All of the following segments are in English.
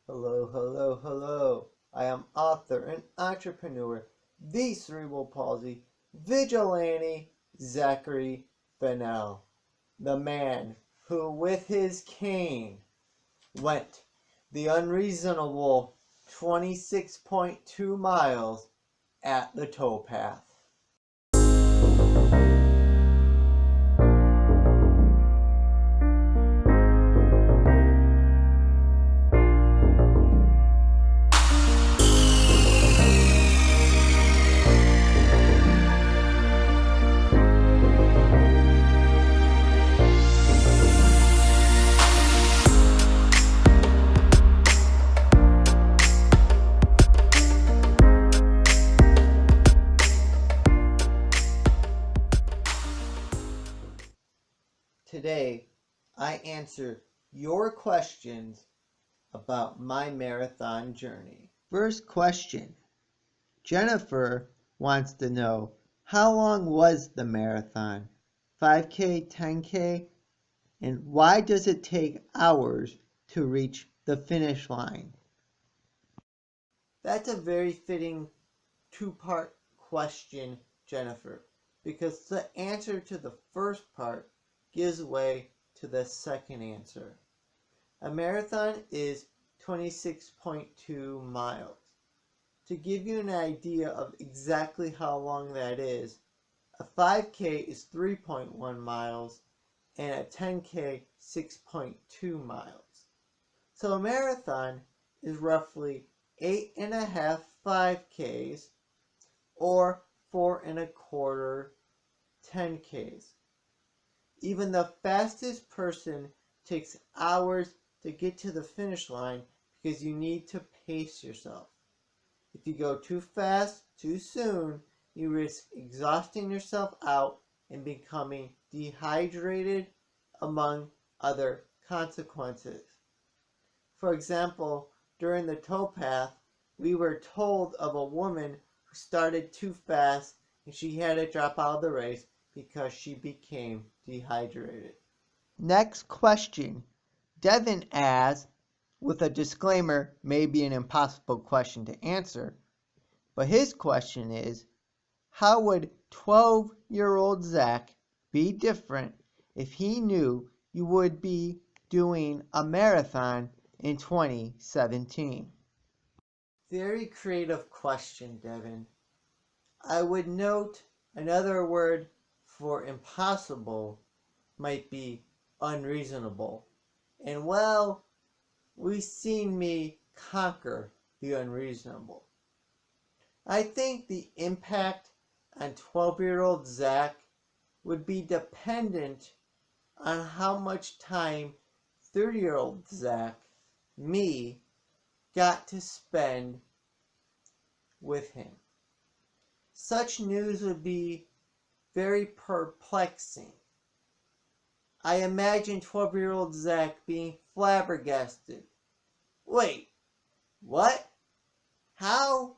Hello, hello, hello. I am author and entrepreneur, the Cerebral Palsy vigilante, Zachary Fenell, the man who, with his cane, went the unreasonable 26.2 miles at the towpath. Today, I answer your questions about my marathon journey. First question. Jennifer wants to know, how long was the marathon? 5K, 10K? And why does it take hours to reach the finish line? That's a very fitting two-part question, Jennifer, because the answer to the first part gives way to the second answer. A marathon is 26.2 miles. To give you an idea of exactly how long that is, a 5K is 3.1 miles and a 10K 6.2 miles. So a marathon is roughly 8.5 5Ks or 4.25 10Ks. Even the fastest person takes hours to get to the finish line because you need to pace yourself. If you go too fast, too soon, you risk exhausting yourself out and becoming dehydrated, among other consequences. For example, during the towpath, we were told of a woman who started too fast and she had to drop out of the race because she became dehydrated. Next question. Devin asks, with a disclaimer, may be an impossible question to answer, but his question is, how would 12-year-old Zach be different if he knew you would be doing a marathon in 2017? Very creative question, Devin. I would note another word for impossible might be unreasonable. And well, we've seen me conquer the unreasonable. I think the impact on 12-year-old Zach would be dependent on how much time 30-year-old Zach, me, got to spend with him. Such news would be very perplexing. I imagine 12-year-old Zach being flabbergasted. Wait, what? How?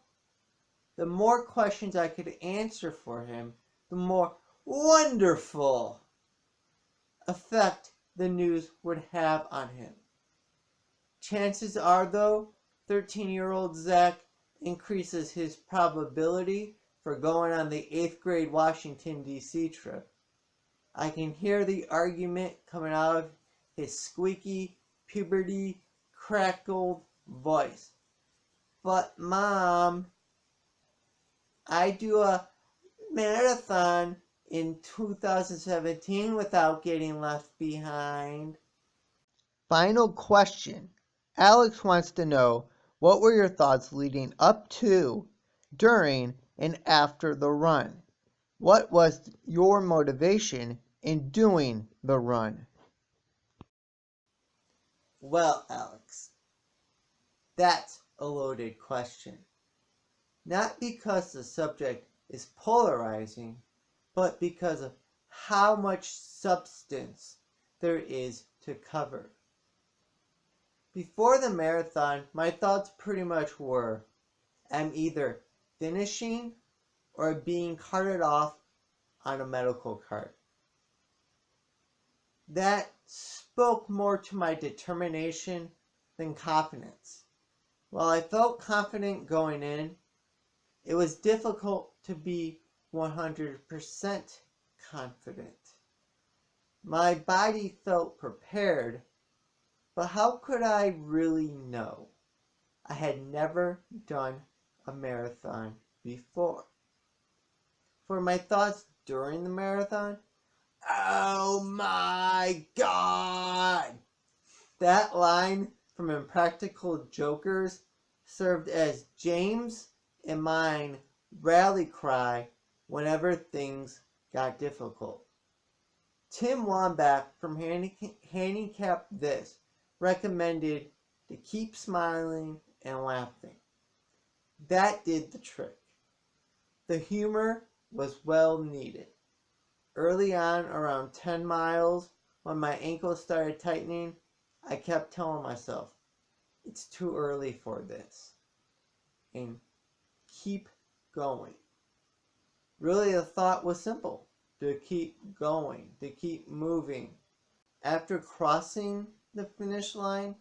The more questions I could answer for him, the more wonderful effect the news would have on him. Chances are, though, 13-year-old Zach increases his probability for going on the 8th grade Washington, D.C. trip. I can hear the argument coming out of his squeaky, puberty, crackled voice. But Mom, I do a marathon in 2017 without getting left behind. Final question. Alex wants to know, what were your thoughts leading up to, during, and after the run? What was your motivation in doing the run? Well, Alex, that's a loaded question. Not because the subject is polarizing, but because of how much substance there is to cover. Before the marathon, my thoughts pretty much were, I'm either finishing or being carted off on a medical cart. That spoke more to my determination than confidence. While I felt confident going in, it was difficult to be 100% confident. My body felt prepared, but how could I really know? I had never done a marathon before. For my thoughts during the marathon, oh my God! That line from Impractical Jokers served as James and mine rally cry whenever things got difficult. Tim Wambach from Handicap This recommended to keep smiling and laughing. That did the trick. The humor was well needed. Early on, around 10 miles, when my ankles started tightening, I kept telling myself, it's too early for this. And keep going. Really, the thought was simple. To keep going, to keep moving. After crossing the finish line,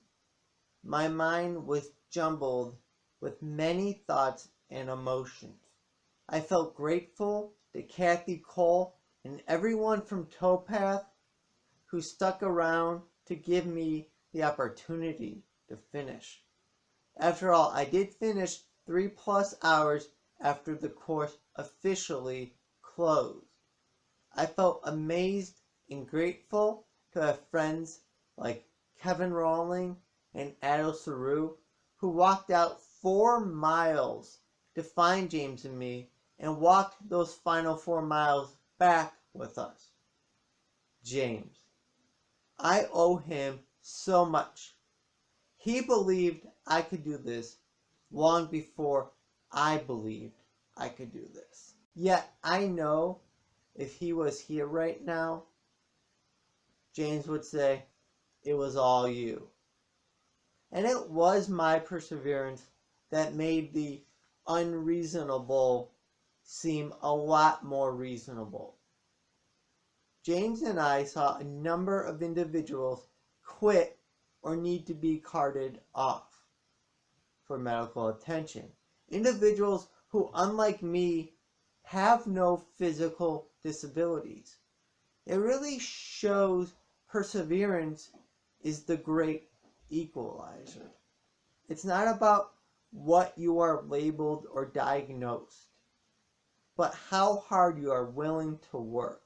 my mind was jumbled with many thoughts and emotions. I felt grateful to Kathy Cole and everyone from Towpath who stuck around to give me the opportunity to finish. After all, I did finish 3+ hours after the course officially closed. I felt amazed and grateful to have friends like Kevin Rawling and Adel Saru who walked out 4 miles to find James and me and walked those final 4 miles back with us. James. I owe him so much. He believed I could do this long before I believed I could do this. Yet I know if he was here right now, James would say, it was all you. And it was my perseverance that made the unreasonable seem a lot more reasonable. James and I saw a number of individuals quit or need to be carted off for medical attention. Individuals who, unlike me, have no physical disabilities. It really shows perseverance is the great equalizer. It's not about what you are labeled or diagnosed, but how hard you are willing to work.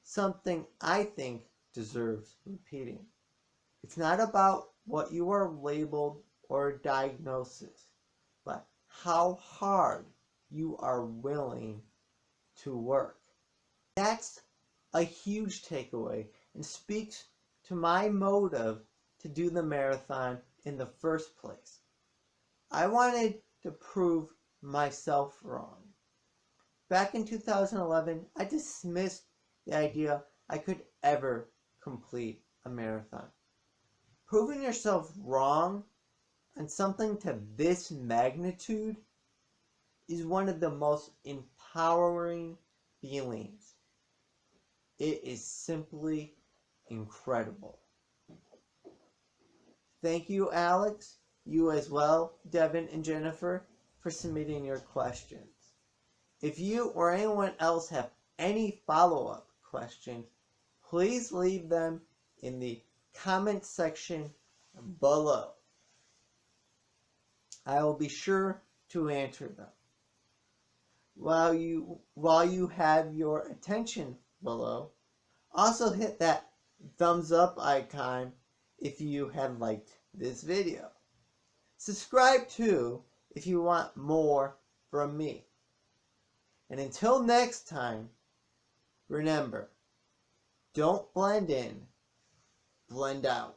Something I think deserves repeating. It's not about what you are labeled or a diagnosis, but how hard you are willing to work. That's a huge takeaway and speaks to my motive to do the marathon in the first place. I wanted to prove myself wrong. Back in 2011, I dismissed the idea I could ever complete a marathon. Proving yourself wrong on something to this magnitude is one of the most empowering feelings. It is simply incredible. Thank you, Alex, you as well, Devin and Jennifer, for submitting your questions. If you or anyone else have any follow-up questions, please leave them in the comment section below. I will be sure to answer them. While you have your attention below, also hit that thumbs up icon if you have liked this video. Subscribe too if you want more from me. And until next time, remember, don't blend in, blend out.